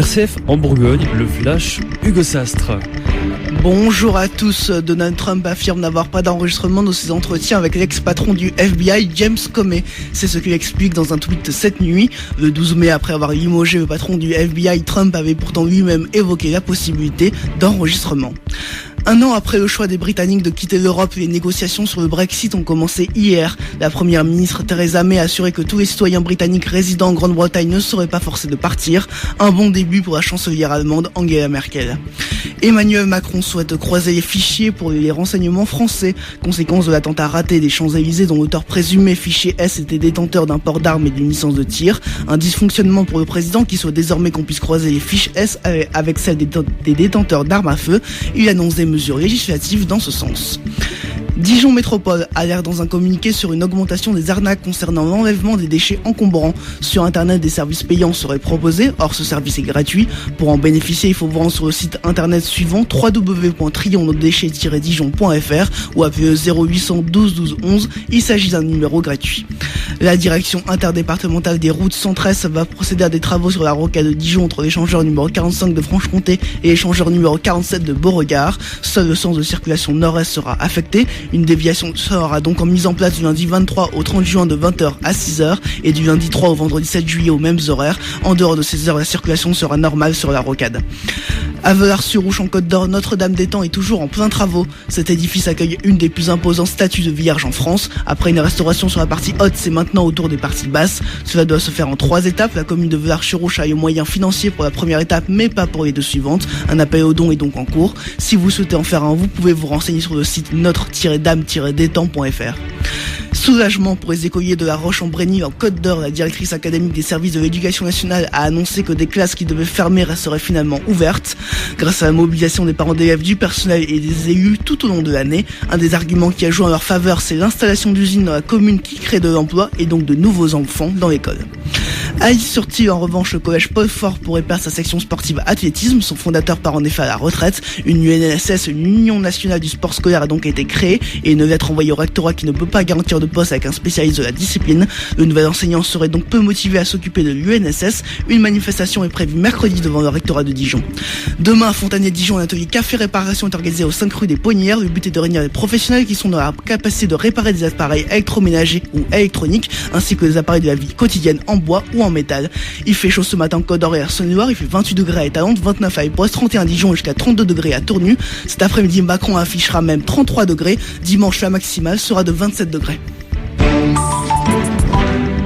RCF en Bourgogne, le flash Hugo Sastre. Bonjour à tous. Donald Trump affirme n'avoir pas d'enregistrement de ses entretiens avec l'ex-patron du FBI, James Comey. C'est ce qu'il explique dans un tweet cette nuit. Le 12 mai, après avoir limogé le patron du FBI, Trump avait pourtant lui-même évoqué la possibilité d'enregistrement. Un an après le choix des Britanniques de quitter l'Europe, les négociations sur le Brexit ont commencé hier. La première ministre Theresa May a assuré que tous les citoyens britanniques résidant en Grande-Bretagne ne seraient pas forcés de partir. Un bon début pour la chancelière allemande Angela Merkel. Emmanuel Macron souhaite croiser les fichiers pour les renseignements français. Conséquence de l'attentat raté des Champs-Élysées dont l'auteur présumé fichier S était détenteur d'un port d'armes et d'une licence de tir. Un dysfonctionnement pour le président qui souhaite désormais qu'on puisse croiser les fiches S avec celles des détenteurs d'armes à feu. Il annonce des mesures législatives dans ce sens. Dijon Métropole alerte dans un communiqué sur une augmentation des arnaques concernant l'enlèvement des déchets encombrants. Sur internet, des services payants seraient proposés, or ce service est gratuit. Pour en bénéficier, il faut vous rendre sur le site internet suivant www.trionnodéchets-dijon.fr ou appeler 0800 12 12 11. Il s'agit d'un numéro gratuit. La direction interdépartementale des routes 113 va procéder à des travaux sur la rocade de Dijon entre l'échangeur numéro 45 de Franche-Comté et l'échangeur numéro 47 de Beauregard. Seul le sens de circulation nord-est sera affecté. Une déviation sera donc mise en place du lundi 23 au 30 juin de 20h à 6h et du lundi 3 au vendredi 7 juillet aux mêmes horaires. En dehors de ces heures, la circulation sera normale sur la rocade. À Villars-sur-Ouche en Côte d'Or, Notre-Dame-des-Temps est toujours en plein travaux. Cet édifice accueille une des plus imposantes statues de Vierge en France. Après une restauration sur la partie haute, c'est maintenant au tour des parties basses. Cela doit se faire en 3 étapes. La commune de Villars-sur-Ouche a les moyens financiers pour la première étape, mais pas pour les 2 suivantes. Un appel aux dons est donc en cours. Si vous souhaitez en faire un, vous pouvez vous renseigner sur le site notre-dame-détend.fr. Soulagement pour les écoliers de La Roche-en-Brény en Côte d'Or. La directrice académique des services de l'éducation nationale a annoncé que des classes qui devaient fermer resteraient finalement ouvertes. Grâce à la mobilisation des parents d'élèves, du personnel et des élus tout au long de l'année. Un des arguments qui a joué en leur faveur, c'est l'installation d'usines dans la commune qui crée de l'emploi et donc de nouveaux enfants dans l'école. À Issy-sur-Tille, en revanche, le collège Paul Fort pourrait perdre sa section sportive athlétisme. Son fondateur part en effet à la retraite. Une UNSS, une Union nationale du sport scolaire, a donc été créée et une lettre envoyée au rectorat qui ne peut pas garantir de poste avec un spécialiste de la discipline. Le nouvel enseignant serait donc peu motivé à s'occuper de l'UNSS. Une manifestation est prévue mercredi devant le rectorat de Dijon. Demain, à Fontanet-Dijon, un atelier café réparation est organisé aux 5 rue des Ponnières. Le but est de réunir les professionnels qui sont dans la capacité de réparer des appareils électroménagers ou électroniques, ainsi que des appareils de la vie quotidienne en bois ou en métal. Il fait chaud ce matin en Côte d'Or et à Saône-et-Loire. Il fait 28 degrés à Étalonde, 29 à Époisse, 31 à Dijon jusqu'à 32 degrés à Tournu. Cet après-midi, Macron affichera même 33 degrés. Dimanche, la maximale sera de 27 degrés.